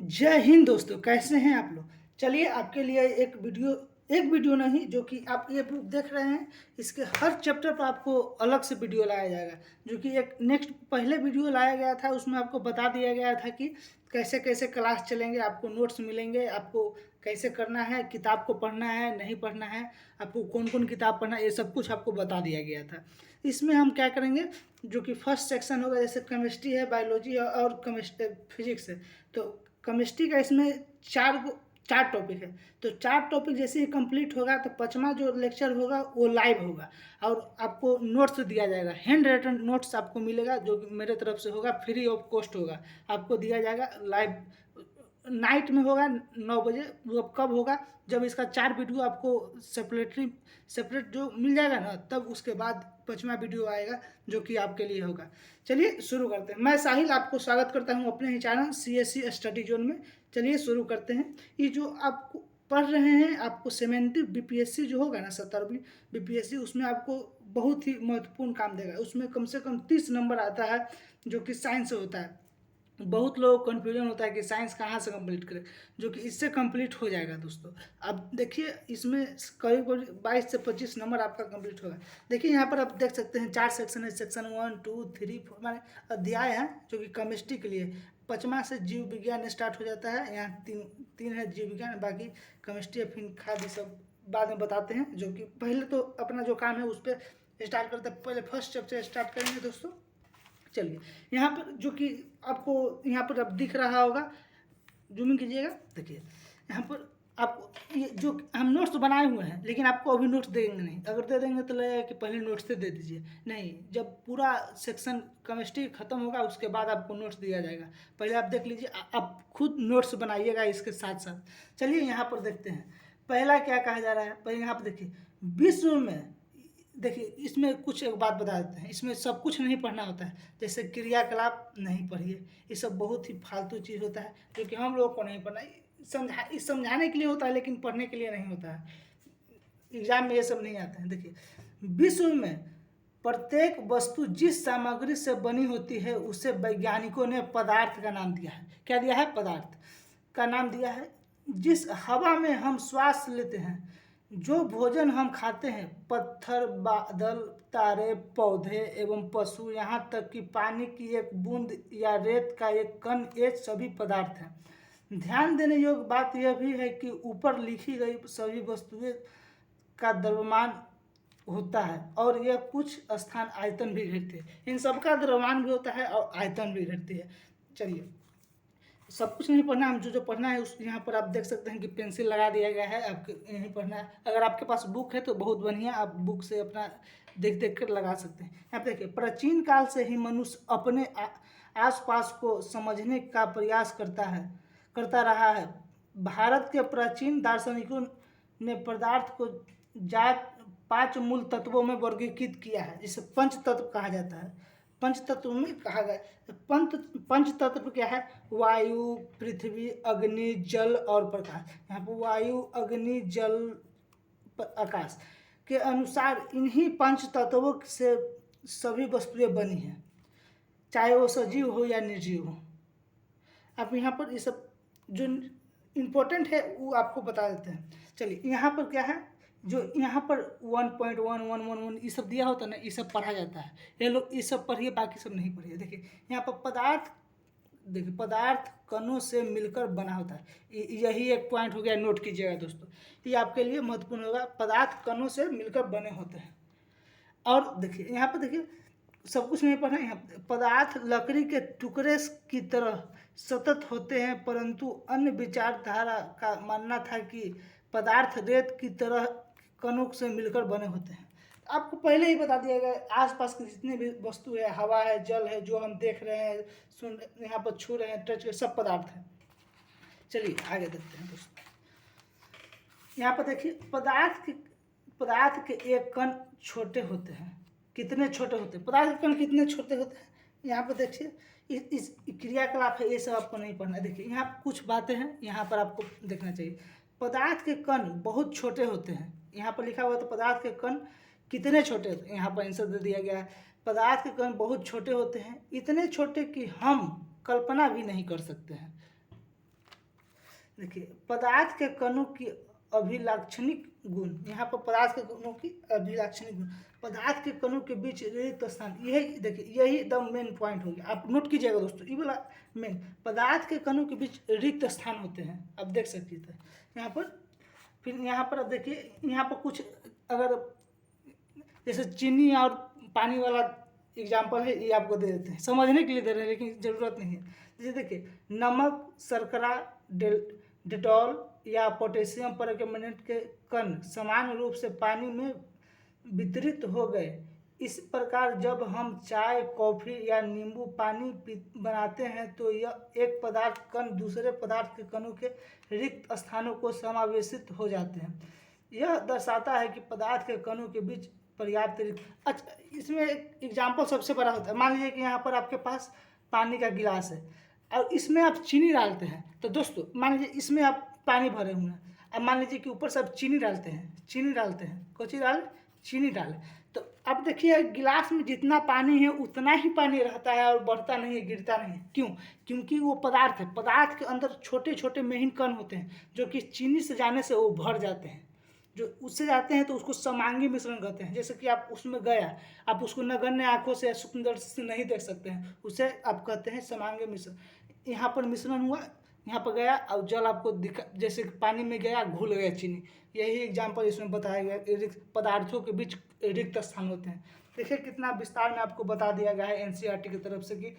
जय हिंद दोस्तों, कैसे हैं आप लोग। चलिए आपके लिए एक वीडियो नहीं, जो कि आप ये बुक देख रहे हैं, इसके हर चैप्टर पर आपको अलग से वीडियो लाया जाएगा। जो कि एक नेक्स्ट पहले वीडियो लाया गया था, उसमें आपको बता दिया गया था कि कैसे कैसे क्लास चलेंगे, आपको नोट्स मिलेंगे, आपको कैसे करना है, किताब को पढ़ना है नहीं पढ़ना है, आपको कौन कौन किताब पढ़ना है, ये सब कुछ आपको बता दिया गया था। इसमें हम क्या करेंगे, जो कि फर्स्ट सेक्शन होगा, जैसे केमिस्ट्री है, बायोलॉजी है और केमिस्ट्री फिजिक्स है। तो केमिस्ट्री का इसमें चार टॉपिक है। तो चार टॉपिक जैसे ही कंप्लीट होगा तो पांचवा जो लेक्चर होगा वो लाइव होगा और आपको नोट्स दिया जाएगा। हैंड रिटन नोट्स आपको मिलेगा, जो कि मेरे तरफ से होगा, फ्री ऑफ कॉस्ट होगा, आपको दिया जाएगा। लाइव नाइट में होगा 9 बजे। वो कब होगा, जब इसका 4 वीडियो आपको सेपरेट जो मिल जाएगा ना, तब उसके बाद पांचवा वीडियो आएगा जो कि आपके लिए होगा। चलिए शुरू करते हैं। मैं साहिल आपको स्वागत करता हूं अपने ही चैनल CSC स्टडी जोन में। चलिए शुरू करते हैं। ये जो आप पढ़ रहे हैं, आपको 70 BPSC जो होगा ना, 70वीं BPSC, उसमें आपको बहुत ही महत्वपूर्ण काम देगा। उसमें कम से कम 30 नंबर आता है, जो कि साइंस से होता है। बहुत लोगों को कन्फ्यूजन होता है कि साइंस कहाँ से कंप्लीट करें, जो कि इससे कंप्लीट हो जाएगा दोस्तों। अब देखिए, इसमें करीब 22 से 25 नंबर आपका कंप्लीट होगा। देखिए यहाँ पर आप देख सकते हैं 4 सेक्शन है। सेक्शन 1 2 3 4 माने अध्याय है, जो कि केमिस्ट्री के लिए। पाँचवा से जीव विज्ञान स्टार्ट हो जाता है। यहाँ तीन तीन है जीव विज्ञान, बाकी केमिस्ट्री फिर खाद्य सब बाद में बताते हैं। जो कि पहले तो अपना जो काम है उस पर स्टार्ट करते हैं। पहले फर्स्ट चैप्टर स्टार्ट करेंगे दोस्तों। चलिए यहाँ पर जो कि आपको यहाँ पर अब दिख रहा होगा, जूमिंग कीजिएगा। देखिए यहाँ पर आपको ये जो हम नोट्स बनाए हुए हैं, लेकिन आपको अभी नोट्स देंगे नहीं। अगर दे देंगे तो लगेगा कि पहले नोट्स से दे दीजिए। नहीं, जब पूरा सेक्शन केमिस्ट्री खत्म होगा उसके बाद आपको नोट्स दिया जाएगा। पहले आप देख लीजिए, आप खुद नोट्स बनाइएगा इसके साथ साथ। चलिए यहाँ पर देखते हैं पहला क्या कहा जा रहा है। पहले यहाँ पर देखिए, विश्व में, देखिए इसमें कुछ एक बात बता देते हैं, इसमें सब कुछ नहीं पढ़ना होता है। जैसे क्रियाकलाप नहीं पढ़िए, ये सब बहुत ही फालतू चीज़ होता है, जो कि हम लोगों को नहीं पढ़ना। समझाने के लिए होता है, लेकिन पढ़ने के लिए नहीं होता है। एग्जाम में ये सब नहीं आता है। देखिए, विश्व में प्रत्येक वस्तु जिस सामग्री से बनी होती है उसे वैज्ञानिकों ने पदार्थ का नाम दिया है। क्या दिया है? पदार्थ का नाम दिया है। जिस हवा में हम श्वास लेते हैं, जो भोजन हम खाते हैं, पत्थर, बादल, तारे, पौधे एवं पशु, यहाँ तक कि पानी की एक बूंद या रेत का एक कण, ये सभी पदार्थ हैं। ध्यान देने योग्य बात यह भी है कि ऊपर लिखी गई सभी वस्तुएं का द्रव्यमान होता है और यह कुछ स्थान आयतन भी घटती है। इन सब का द्रव्यमान भी होता है और आयतन भी घटती है। चलिए, सब कुछ नहीं पढ़ना, हम जो जो पढ़ना है उस यहाँ पर आप देख सकते हैं कि पेंसिल लगा दिया गया है, आपको यही पढ़ना है। अगर आपके पास बुक है तो बहुत बढ़िया, आप बुक से अपना देख देख कर लगा सकते हैं। यहाँ पे देखिए, प्राचीन काल से ही मनुष्य अपने आसपास को समझने का प्रयास करता रहा है। भारत के प्राचीन दार्शनिकों ने पदार्थ को जात 5 मूल तत्वों में वर्गीकृत किया है, जिसे पंच तत्व कहा जाता है। पंच तत्व में कहा गया, पंच तत्व क्या है? वायु, पृथ्वी, अग्नि, जल और प्रकाश। यहाँ पर वायु, अग्नि, जल, आकाश के अनुसार इन्हीं पंच तत्वों से सभी वस्तुएं बनी हैं, चाहे वो सजीव हो या निर्जीव हो। अब यहाँ पर ये सब जो इम्पोर्टेंट है वो आपको बता देते हैं। चलिए यहाँ पर क्या है, जो यहाँ पर 1.1111 ये सब दिया होता है ना, ये सब पढ़ा जाता है। ये लोग ये सब पढ़िए, बाकी सब नहीं पढ़िए। देखिए यहाँ पर पदार्थ, देखिए पदार्थ कणों से मिलकर बना होता है। यही एक पॉइंट हो गया, नोट कीजिएगा दोस्तों, ये आपके लिए महत्वपूर्ण होगा। पदार्थ कणों से मिलकर बने होते हैं। और देखिए यहाँ पर देखिए, सब कुछ नहीं पढ़ना। यहाँ पदार्थ लकड़ी के टुकड़े की तरह सतत होते हैं, परंतु अन्य विचारधारा का मानना था कि पदार्थ रेत की तरह कणों से मिलकर बने होते हैं। आपको पहले ही बता दिया गया, आसपास की जितनी भी वस्तु है, हवा है, जल है, जो हम देख रहे हैं, सुन, यहाँ पर छू रहे हैं, टच कर, सब पदार्थ है। चलिए आगे देखते हैं दोस्तों। यहाँ पर देखिए, पदार्थ के एक कण छोटे होते हैं। कितने छोटे होते हैं? पदार्थ के कण कितने छोटे होते हैं? यहाँ पर देखिए, इस क्रियाकलाप है, ये सब आपको नहीं पढ़ना है। देखिए यहाँ कुछ बातें हैं, यहाँ पर आपको देखना चाहिए। पदार्थ के कण बहुत छोटे होते हैं। यहाँ पर लिखा हुआ है, तो पदार्थ के कण कितने छोटे होते हैं, यहाँ पर आंसर दे दिया गया है। पदार्थ के कण बहुत छोटे होते हैं, इतने छोटे कि हम कल्पना भी नहीं कर सकते हैं। देखिए पदार्थ के कणों की अभिलाक्षणिक गुण, यहाँ पर पदार्थ के कणों की अभिलाक्षणिक गुण, पदार्थ के कणों के बीच रिक्त स्थान, यही देखिए यही द मेन पॉइंट हो गया। आप नोट कीजिएगा दोस्तों, ये वाला मेन, पदार्थ के कणों के बीच रिक्त स्थान होते हैं। आप देख सकते थे यहाँ पर। फिर यहाँ पर आप देखिए, यहाँ पर कुछ अगर जैसे चीनी और पानी वाला एग्जाम्पल है, ये आपको दे देते हैं, समझने के लिए दे रहे हैं लेकिन ज़रूरत नहीं है। जैसे देखिए नमक, शर्करा, डेटॉल या पोटेशियम परमैंगनेट के कण समान रूप से पानी में वितरित हो गए। इस प्रकार जब हम चाय, कॉफ़ी या नींबू पानी बनाते हैं तो यह एक पदार्थ कण दूसरे पदार्थ के कणों के रिक्त स्थानों को समावेशित हो जाते हैं। यह दर्शाता है कि पदार्थ के कणों के बीच पर्याप्त रिक्त। अच्छा, इसमें एक एग्जाम्पल सबसे बड़ा होता है। मान लीजिए कि यहाँ पर आपके पास पानी का गिलास है और इसमें आप चीनी डालते हैं, तो दोस्तों मान लीजिए इसमें आप पानी भरे हुए हैं, अब मान लीजिए कि ऊपर से आप चीनी डालते हैं, कोची डाल, चीनी डालें, तो अब देखिए गिलास में जितना पानी है उतना ही पानी रहता है और बढ़ता नहीं है, गिरता नहीं है। क्यों? क्योंकि वो पदार्थ है, पदार्थ के अंदर छोटे छोटे महीन कण होते हैं जो कि चीनी से जाने से वो भर जाते हैं। जो उससे जाते हैं तो उसको समांगी मिश्रण कहते हैं। जैसे कि आप उसमें गया, आप उसको नगण्य आँखों से सुंदर से नहीं देख सकते हैं, उसे आप कहते हैं समांगी मिश्रण। यहाँ पर मिश्रण हुआ, यहाँ पर गया और जल आपको दिखा, जैसे पानी में गया घुल गया चीनी। यही एग्जाम्पल इसमें बताया गया, रिक्त पदार्थों के बीच रिक्त स्थान होते हैं। देखिए कितना विस्तार में आपको बता दिया गया है एनसीईआरटी की तरफ से कि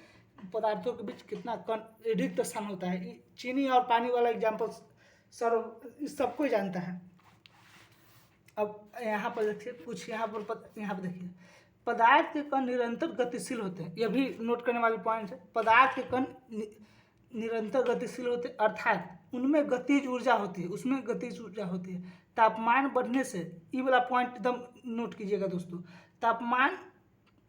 पदार्थों के बीच कितना कण रिक्त स्थान होता है। चीनी और पानी वाला एग्जाम्पल सर सबको ही जानता है। अब यहाँ पर देखिए कुछ यहाँ पर देखिए पदार्थ के कण निरंतर गतिशील होते हैं, यह भी नोट करने वाली पॉइंट है। पदार्थ के कण निरंतर गतिशील होते हैं, अर्थात उनमें गतिज ऊर्जा होती है, उसमें गतिज ऊर्जा होती है। तापमान बढ़ने से, ये वाला पॉइंट एकदम नोट कीजिएगा दोस्तों, तापमान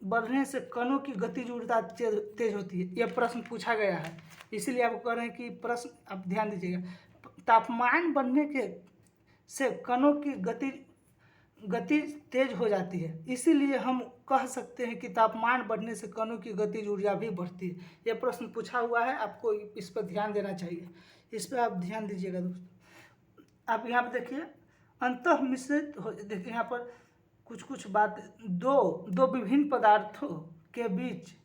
बढ़ने से कणों की गतिज ऊर्जा तेज होती है। यह प्रश्न पूछा गया है, इसीलिए आपको कह रहे हैं कि प्रश्न आप ध्यान दीजिएगा। तापमान बढ़ने के से कणों की गति तेज हो जाती है, इसीलिए हम कह सकते हैं कि तापमान बढ़ने से कणों की गतिज ऊर्जा भी बढ़ती है। यह प्रश्न पूछा हुआ है, आपको इस पर ध्यान देना चाहिए, इस पर आप ध्यान दीजिएगा दोस्तों। आप यहाँ पर देखिए अंतः मिश्रित हो, देखिए यहाँ पर कुछ बात, दो विभिन्न पदार्थों के बीच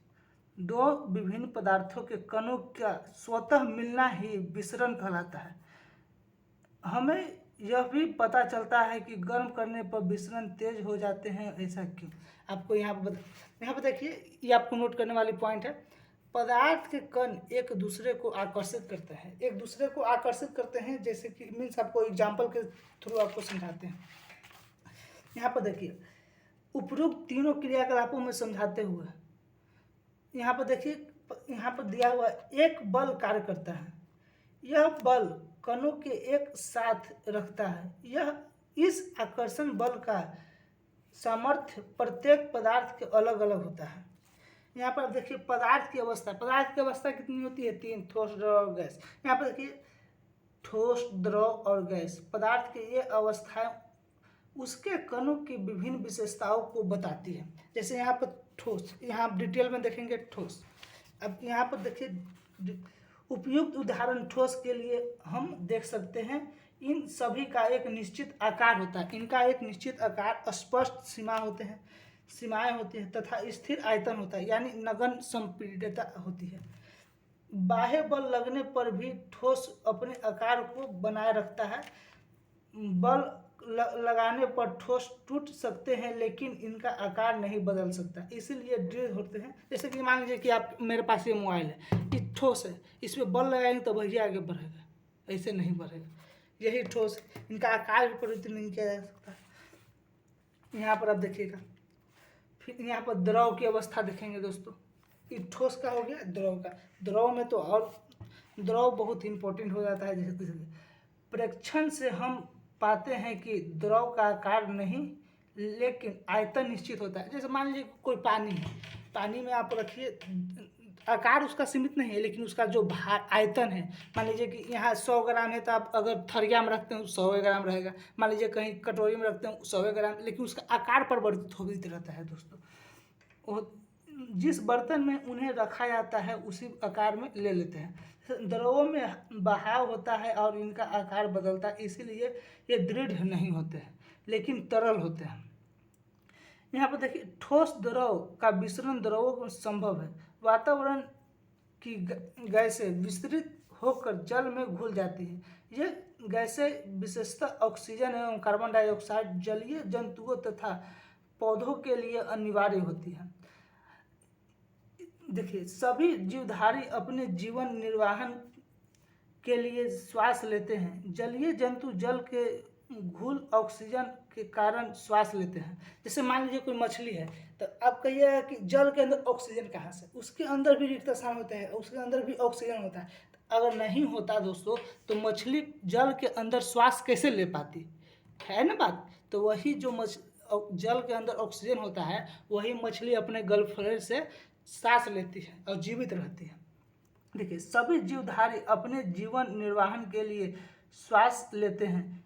दो विभिन्न पदार्थों के कणों का स्वतः मिलना ही विसरण कहलाता है। हमें यह भी पता चलता है कि गर्म करने पर विसरण तेज हो जाते हैं, ऐसा क्यों? आपको यहाँ पर देखिए, ये आपको नोट करने वाली पॉइंट है। पदार्थ के कण एक दूसरे को आकर्षित करते हैं, एक दूसरे को आकर्षित करते हैं, जैसे कि मीन्स आपको एग्जाम्पल के थ्रू आपको समझाते हैं। यहाँ पर देखिए उपरोक्त तीनों क्रियाकलापों में समझाते हुए यहाँ पर देखिए, यहाँ पर दिया हुआ एक बल कार्य करता है, यह बल कणों के एक साथ रखता है। यह इस आकर्षण बल का सामर्थ्य प्रत्येक पदार्थ के अलग अलग होता है। यहाँ पर देखिए पदार्थ की अवस्था कितनी होती है? 3, ठोस, द्रव और गैस। यहाँ पर देखिए ठोस, द्रव और गैस, पदार्थ की ये अवस्थाएं उसके कणों की विभिन्न विशेषताओं को बताती है। जैसे यहाँ पर ठोस, यहाँ आप डिटेल में देखेंगे ठोस। अब यहाँ पर देखिए उपयुक्त उदाहरण ठोस के लिए हम देख सकते हैं, इन सभी का एक निश्चित आकार होता है, इनका एक निश्चित आकार, स्पष्ट सीमाएं होती हैं तथा स्थिर आयतन होता है, यानी नगण्य संपीड्यता होती है। बाह्य बल लगने पर भी ठोस अपने आकार को बनाए रखता है। बल लगाने पर ठोस टूट सकते हैं लेकिन इनका आकार नहीं बदल सकता, इसीलिए दृढ़ होते हैं। जैसे कि मान लीजिए कि आप, मेरे पास ये मोबाइल है, ये ठोस है, इसमें बल लगाएंगे तो वही आगे बढ़ेगा, ऐसे नहीं बढ़ेगा। यही ठोस, इनका आकार भी परिवर्तन नहीं किया जा सकता। यहाँ पर आप देखिएगा, फिर यहाँ पर द्रव की अवस्था देखेंगे दोस्तों। ये ठोस का हो गया, द्रव का। द्रव में तो और द्रव बहुत इंपॉर्टेंट हो जाता है। जैसे प्रेक्षण से हम पाते हैं कि द्रव का आकार नहीं लेकिन आयतन निश्चित होता है। जैसे मान लीजिए कोई पानी है, पानी में आप रखिए, आकार उसका सीमित नहीं है लेकिन उसका जो आयतन है, मान लीजिए कि यहाँ 100 ग्राम है तो आप अगर थरिया में रखते हैं 100 ग्राम रहेगा, मान लीजिए कहीं कटोरी में रखते हैं 100 ग्राम, लेकिन उसका आकार परिवर्तित होते रहता है दोस्तों। वो जिस बर्तन में उन्हें रखा जाता है उसी आकार में ले लेते हैं। द्रवों में बहाव होता है और इनका आकार बदलता है, इसीलिए ये दृढ़ नहीं होते हैं लेकिन तरल होते हैं। यहाँ पर देखिए, ठोस द्रव का विसरण द्रवों में संभव है। वातावरण की गैसें विस्तृत होकर जल में घुल जाती हैं। ये गैसें विशेषतः ऑक्सीजन एवं कार्बन डाइऑक्साइड जलीय जंतुओं तथा पौधों के लिए अनिवार्य होती हैं। देखिए, सभी जीवधारी अपने जीवन निर्वाहन के लिए श्वास लेते हैं। जलीय जंतु जल के घुल ऑक्सीजन के कारण श्वास लेते हैं। जैसे मान लीजिए कोई मछली है, तो आप कहिएगा कि जल के अंदर ऑक्सीजन कहाँ से? उसके अंदर भी रिक्त स्थान होते हैं, उसके अंदर भी ऑक्सीजन होता है। तो अगर नहीं होता दोस्तों, तो मछली जल के अंदर श्वास कैसे ले पाती है ना बात। तो वही जो जल के अंदर ऑक्सीजन होता है, वही मछली अपने गलफड़े से सांस लेती है और जीवित रहती है। देखिए, सभी जीवधारी अपने जीवन निर्वाहन के लिए श्वास लेते हैं।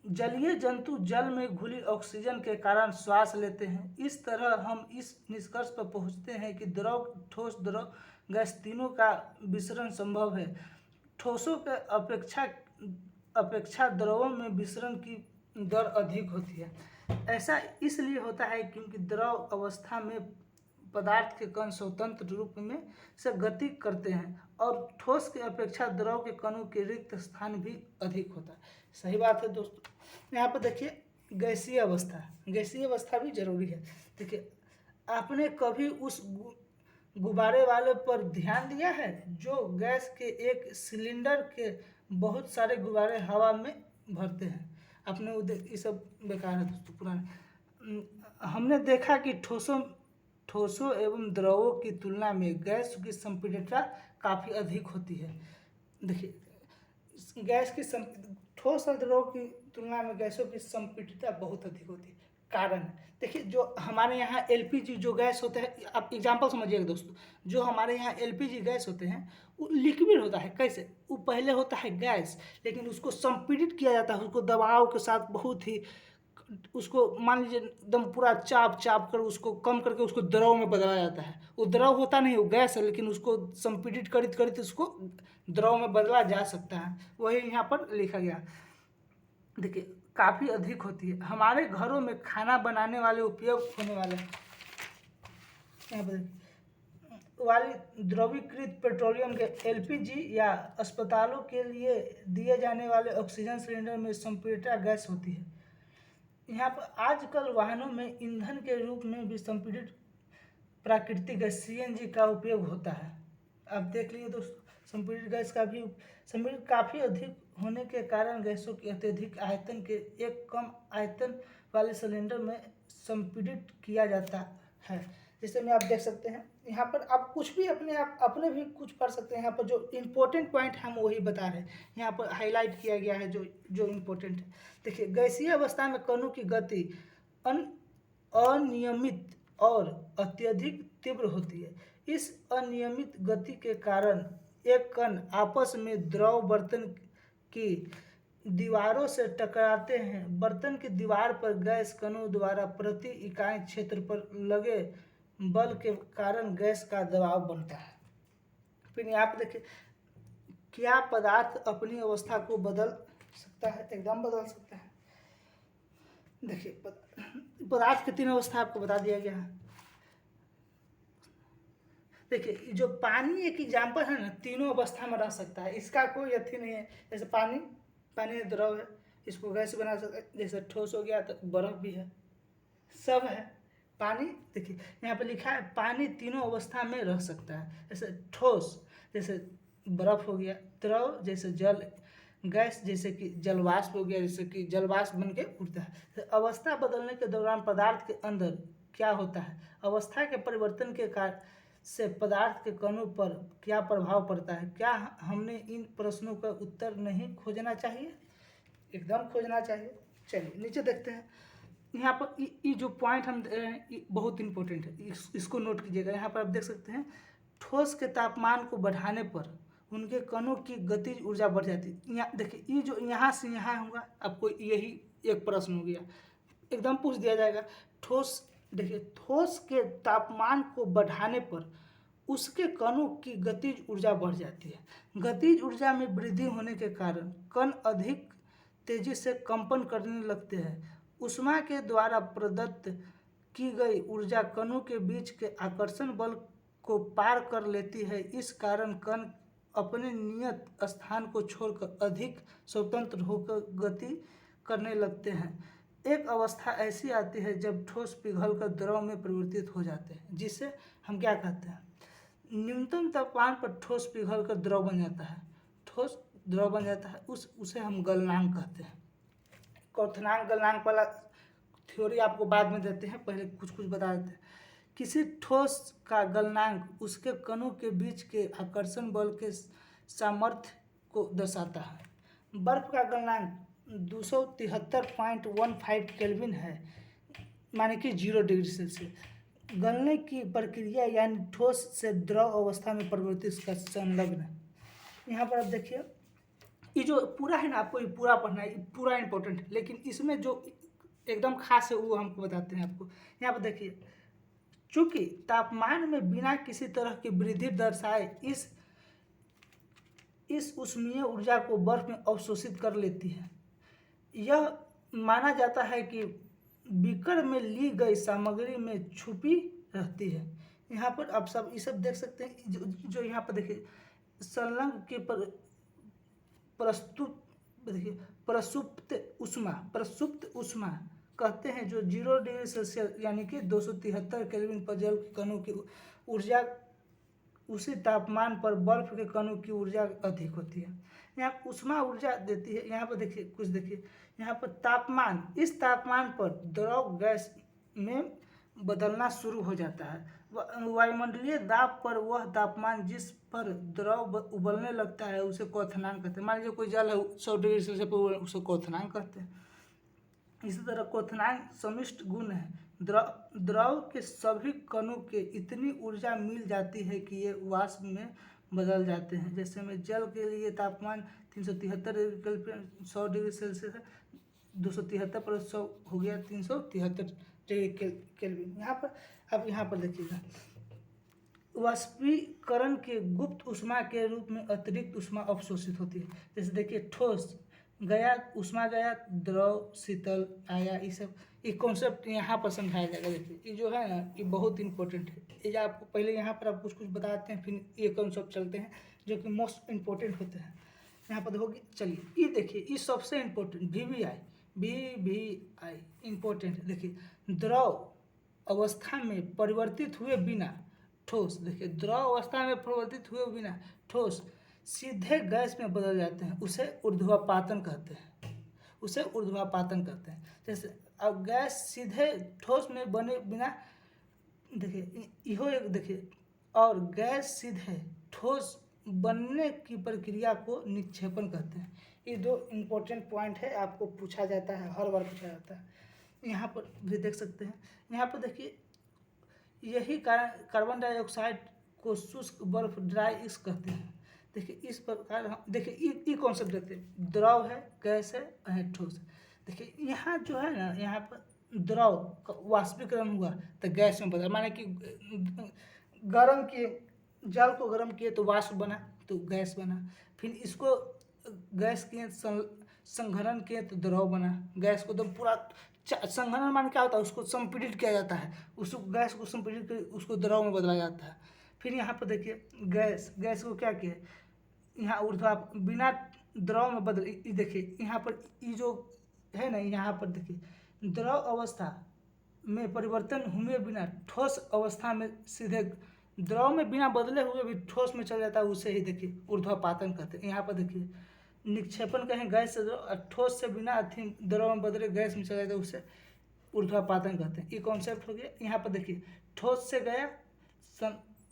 जलीय जंतु जल में घुली ऑक्सीजन के कारण श्वास लेते हैं। इस तरह हम इस निष्कर्ष पर पहुंचते हैं कि द्रव, ठोस, द्रव, गैस तीनों का विसरण संभव है। ठोसों के अपेक्षा द्रवों में विसरण की दर अधिक होती है। ऐसा इसलिए होता है क्योंकि द्रव अवस्था में पदार्थ के कण स्वतंत्र रूप में से गति करते हैं और ठोस की अपेक्षा द्रव के कणों के रिक्त स्थान भी अधिक होता है। सही बात है दोस्तों। यहाँ पर देखिए, गैसीय अवस्था भी जरूरी है। देखिए, आपने कभी उस गुब्बारे वाले पर ध्यान दिया है जो गैस के एक सिलेंडर के बहुत सारे गुब्बारे हवा में भरते हैं? आपने ये सब बेकार है दोस्तों, पुराने। हमने देखा कि ठोसों एवं द्रवों की तुलना में गैस की संपीड़ितता काफ़ी अधिक होती है। देखिए, ठोस और द्रव की तुलना में गैसों की संपीड़ितता बहुत अधिक होती है। कारण, देखिए, जो हमारे यहाँ एलपीजी जो गैस होते हैं, आप एग्जांपल समझिएगा दोस्तों, जो हमारे यहाँ एलपीजी गैस होते हैं वो लिक्विड होता है। कैसे? वो पहले होता है गैस, लेकिन उसको संपीड़ित किया जाता है, उसको दबाव के साथ बहुत ही, उसको मान लीजिए एकदम पूरा चाप कर उसको कम करके उसको द्रव में बदला जाता है। वो द्रव होता नहीं, वो गैस है, लेकिन उसको संपीड़ित करित उसको द्रव में बदला जा सकता है। वही यहाँ पर लिखा गया। देखिए, काफ़ी अधिक होती है। हमारे घरों में खाना बनाने वाले उपयोग होने वाले यहाँ पर वाली द्रवीकृत पेट्रोलियम के एलपीजी या अस्पतालों के लिए दिए जाने वाले ऑक्सीजन सिलेंडर में संपीड़ित गैस होती है। यहाँ पर आजकल वाहनों में ईंधन के रूप में भी संपीड़ित प्राकृतिक गैस सीएनजी का उपयोग होता है। आप देख लीजिए दोस्तों, संपीड़ित गैस का भी संपीड़ित काफ़ी अधिक होने के कारण गैसों के अत्यधिक आयतन के एक कम आयतन वाले सिलेंडर में संपीड़ित किया जाता है। जैसे में आप देख सकते हैं, यहाँ पर आप कुछ भी अपने भी कुछ पढ़ सकते हैं। यहाँ पर जो इम्पोर्टेंट पॉइंट हम वही बता रहे हैं, यहाँ पर हाईलाइट किया गया है जो इम्पोर्टेंट है। देखिए, गैसीय अवस्था में कणों की गति अनियमित और अत्यधिक तीव्र होती है। इस अनियमित गति के कारण एक कण आपस में द्रव बर्तन की दीवारों से टकराते हैं। बर्तन की दीवार पर गैस कणों द्वारा प्रति इकाई क्षेत्र पर लगे बल के कारण गैस का दबाव बनता है। फिर यहाँ पर देखिए, क्या पदार्थ अपनी अवस्था को बदल सकता है? एकदम बदल सकता है। देखिए, पदार्थ की 3 अवस्था आपको बता दिया गया है। देखिए, जो पानी एक एग्जाम्पल है ना, तीनों अवस्था में रह सकता है, इसका कोई अथी नहीं है। जैसे पानी द्रव है, इसको गैस बना सकता है। जैसे ठोस हो गया तो बर्फ भी है, सब है। पानी, देखिए यहाँ पे लिखा है पानी तीनों अवस्था में रह सकता है। जैसे ठोस जैसे बर्फ हो गया, द्रव जैसे जल, गैस जैसे कि जलवाष्प हो गया, जैसे कि जलवाष्प बन के उड़ता है। तो अवस्था बदलने के दौरान पदार्थ के अंदर क्या होता है? अवस्था के परिवर्तन के कारण से पदार्थ के कणों पर क्या प्रभाव पड़ता है? क्या हमने इन प्रश्नों का उत्तर नहीं खोजना चाहिए? एकदम खोजना चाहिए। चलिए नीचे देखते हैं। यहाँ पर ये जो पॉइंट हम दे रहे हैं ये बहुत इंपॉर्टेंट है, इसको नोट कीजिएगा। यहाँ पर आप देख सकते हैं, ठोस के तापमान को बढ़ाने पर उनके कणों की गतिज ऊर्जा बढ़ जाती है। यहाँ देखिए, ये जो यहाँ से यहाँ होगा, आपको यही एक प्रश्न हो गया, एकदम पूछ दिया जाएगा। ठोस देखिए ठोस के तापमान को बढ़ाने पर उसके कणों की गतिज ऊर्जा बढ़ जाती है। गतिज ऊर्जा में वृद्धि होने के कारण कण अधिक तेजी से कंपन करने लगते हैं। ऊष्मा के द्वारा प्रदत्त की गई ऊर्जा कणों के बीच के आकर्षण बल को पार कर लेती है। इस कारण कण अपने नियत स्थान को छोड़कर अधिक स्वतंत्र होकर गति करने लगते हैं। एक अवस्था ऐसी आती है जब ठोस पिघलकर द्रव में परिवर्तित हो जाते हैं, जिसे हम क्या कहते हैं, न्यूनतम तापमान पर ठोस पिघलकर द्रव बन जाता है। ठोस द्रव बन जाता है, उसे हम गलनांक कहते हैं। क्वथनांक गलनांक वाला थ्योरी आपको बाद में देते हैं, पहले कुछ कुछ बता देते हैं। किसी ठोस का गलनांक उसके कणों के बीच के आकर्षण बल के सामर्थ्य को दर्शाता है। बर्फ का गलनांक 273.15 केल्विन है, माने कि 0 डिग्री सेल्सियस। गलने की प्रक्रिया यानी ठोस से द्रव अवस्था में परिवर्तित का संलग्न है। यहाँ पर आप देखिए, ये जो पूरा है ना, आपको ये पूरा पढ़ना है, ये पूरा इंपॉर्टेंट है, लेकिन इसमें जो एकदम खास है वो हमको बताते हैं आपको। यहाँ पर देखिए, चूंकि तापमान में बिना किसी तरह की वृद्धि दर्शाए इस ऊष्मीय ऊर्जा को बर्फ में अवशोषित कर लेती है। यह माना जाता है कि बीकर में ली गई सामग्री में छुपी रहती है। यहाँ पर आप सब ये सब देख सकते हैं, जो यहाँ पर देखिए संलग्न के प्रसुप्त ऊष्मा कहते हैं, जो 0 डिग्री सेल्सियस यानी कि 273 केल्विन पर जल के कणों की ऊर्जा उसी तापमान पर बर्फ के कणों की ऊर्जा अधिक होती है। यहाँ ऊष्मा ऊर्जा देती है। यहाँ पर देखिए कुछ, देखिए यहाँ पर तापमान, इस तापमान पर द्रव गैस में बदलना शुरू हो जाता है। वायुमंडलीय दाब पर वह तापमान जिस पर द्रव उबलने लगता है उसे क्वथनांक कहते हैं। मान लीजिए कोई जल है 100 डिग्री सेल्सियस पर, उसे क्वथनांक कहते हैं। इसी तरह क्वथनांक समिष्ट गुण है। द्रव के सभी कणों के इतनी ऊर्जा मिल जाती है कि ये वाष्प में बदल जाते हैं। जैसे में जल के लिए तापमान 373 डिग्री केल्विन 100 डिग्री सेल्सियस है, 273 पर 100 हो गया 373 डिग्री केल्विन। यहाँ पर देखिएगा, वाष्पीकरण के गुप्त ऊष्मा के रूप में अतिरिक्त ऊष्मा अवशोषित होती है। जैसे देखिए ठोस गया, ऊष्मा गया, द्रव शीतल आया, ये कॉन्सेप्ट यहाँ पर समझाया जाएगा। देखिए ये जो है ना, ये बहुत इंपॉर्टेंट है। ये आपको पहले यहाँ पर आप कुछ कुछ बताते हैं, फिर ये कॉन्सेप्ट चलते हैं जो कि मोस्ट इम्पोर्टेंट होते हैं। यहाँ पर देखोगे, चलिए ये देखिए, ये सबसे इम्पोर्टेंट VVI इम्पोर्टेंट। देखिए द्रव अवस्था में परिवर्तित हुए बिना ठोस, देखिए द्रव अवस्था में परिवर्तित हुए बिना ठोस सीधे गैस में बदल जाते हैं, उसे ऊर्ध्वपातन कहते हैं। जैसे अब गैस सीधे ठोस में बने बिना, देखिए इहो एक, देखिए, और गैस सीधे ठोस बनने की प्रक्रिया को निक्षेपण कहते हैं। ये 2 इम्पोर्टेंट पॉइंट है, आपको पूछा जाता है, हर बार पूछा जाता है। यहाँ पर भी देख सकते हैं। यहाँ पर देखिए, यही कारण कार्बन डाइऑक्साइड को शुष्क बर्फ ड्राई इश्क कहते हैं। देखिए इस प्रकार हम देखिए ये कॉन्सेप्ट देखते हैं, द्रव है, गैस है, ठोस है। देखिए यहाँ जो है ना, यहाँ पर द्रव का वाष्पीकरण हुआ तो गैस में बदला, माने कि गर्म किए, जल को गर्म किए तो वाष्प बना, तो गैस बना। फिर इसको गैस किए, संघनन किए तो द्रव बना। गैस को एकदम पूरा संघनन मान क्या होता है, उसको संपीड़ित किया जाता है, उस गैस को संपीड़ित कर उसको द्रव में बदला जाता है। फिर यहाँ पर देखिए गैस को क्या किया, यहाँ बिना द्रव में बदल, देखिए यहाँ पर ये जो है ना, यहाँ पर देखिए द्रव अवस्था में परिवर्तन हुए बिना ठोस अवस्था में सीधे द्रव में बिना बदले हुए भी ठोस में चल जाता है, उसे ही देखिए ऊर्ध्वपातन कहते हैं। यहाँ पर देखिए निक्षेपण कहें गैस से ठोस से बिना अथी द्रव में बदले गैस में चला जाता है, उसे ऊर्ध्वपातन कहते हैं। ये कॉन्सेप्ट हो गया। यहाँ पर देखिए ठोस से गया,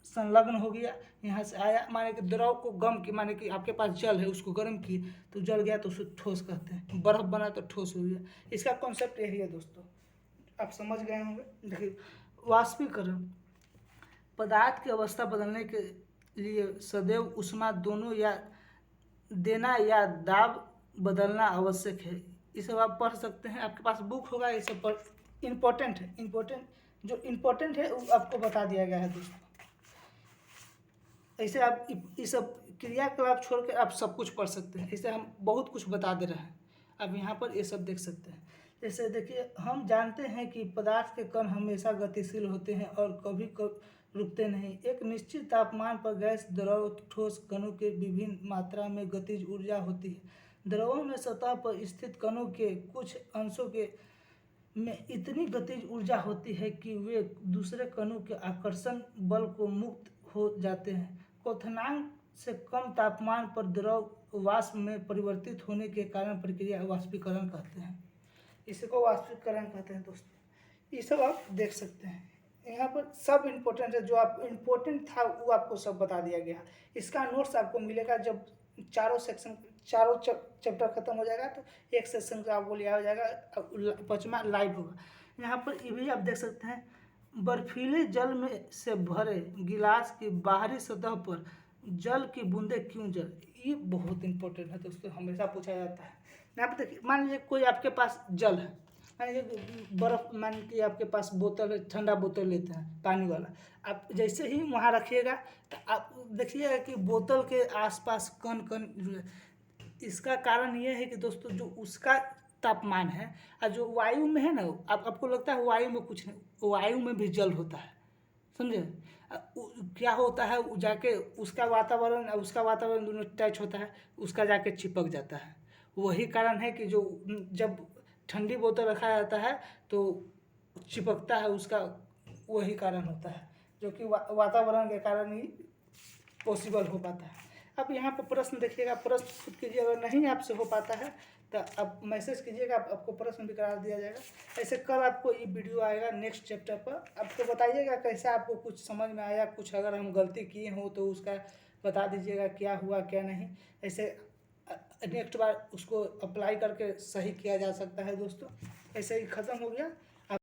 संलग्न हो गया, यहाँ से आया, माने कि द्रव को गर्म की, माने कि आपके पास जल है उसको गर्म किए तो जल गया तो उसको ठोस कहते हैं। बर्फ बना तो ठोस हो गया। इसका कॉन्सेप्ट यही है दोस्तों, आप समझ गए होंगे। देखिए वाष्पीकरण पदार्थ की अवस्था बदलने के लिए सदैव ऊष्मा दोनों या देना या दाब बदलना आवश्यक है। ये सब आप पढ़ सकते हैं, आपके पास बुक होगा, ये सब इम्पोर्टेंट है, इम्पोर्टेंट जो इम्पोर्टेंट है वो आपको बता दिया गया है दोस्तों। ऐसे आप ये सब क्रियाकलाप छोड़ के आप सब कुछ पढ़ सकते हैं। ऐसे हम बहुत कुछ बता दे रहे हैं, आप यहाँ पर ये सब देख सकते हैं। जैसे देखिए, हम जानते हैं कि पदार्थ के कण हमेशा गतिशील होते हैं और कभी कभी रुकते नहीं। एक निश्चित तापमान पर गैस, द्रव, ठोस कणों के विभिन्न मात्रा में गतिज ऊर्जा होती है। द्रवों में सतह पर स्थित कणों के कुछ अंशों के में इतनी गतिज ऊर्जा होती है कि वे दूसरे कणों के आकर्षण बल को मुक्त हो जाते हैं। क्वथनांक से कम तापमान पर द्रव वाष्प में परिवर्तित होने के कारण प्रक्रिया वाष्पीकरण कहते हैं। इसी को वाष्पीकरण कहते हैं दोस्तों। ये सब आप देख सकते हैं, यहाँ पर सब इम्पोर्टेंट है। जो आप इम्पोर्टेंट था वो आपको सब बता दिया गया। इसका नोट्स आपको मिलेगा जब चारों चैप्टर खत्म हो जाएगा, तो एक सेक्शन का आपको लिया हो जाएगा, 5वां लाइव होगा। यहाँ पर ये भी आप देख सकते हैं, बर्फीले जल में से भरे गिलास की बाहरी सतह पर जल की बूंदें क्यों जल। ये बहुत इंपॉर्टेंट है दोस्तों, हमेशा पूछा जाता है। यहाँ पर देखिए, मान लीजिए कोई आपके पास जल है, मान लीजिए बर्फ, मान लीजिए आपके पास बोतल है, ठंडा बोतल लेते हैं पानी वाला। आप जैसे ही वहाँ रखिएगा तो आप देखिएगा कि बोतल के आसपास कण कण। इसका कारण ये है कि दोस्तों, जो उसका तापमान है और जो वायु में है ना, आपको लगता है वायु में कुछ नहीं, वायु में भी जल होता है, समझे। क्या होता है, जाके उसका वातावरण दोनों टच होता है, उसका जाके चिपक जाता है। वही कारण है कि जो जब ठंडी बोतल रखा जाता है तो चिपकता है उसका, वही कारण होता है, जो कि वातावरण के कारण ही पॉसिबल हो पाता है। अब यहाँ पर प्रश्न देखिएगा, प्रश्न खुद कीजिए, अगर नहीं आपसे हो पाता है तो आप मैसेज कीजिएगा, आपको प्रश्न भी करा दिया जाएगा। ऐसे कल आपको ये वीडियो आएगा नेक्स्ट चैप्टर पर। आपको बताइएगा कैसा आपको कुछ समझ में आया, कुछ अगर हम गलती किए हों तो उसका बता दीजिएगा, क्या हुआ क्या नहीं। ऐसे नेक्स्ट बार उसको अप्लाई करके सही किया जा सकता है दोस्तों। ऐसे ही ख़त्म हो गया।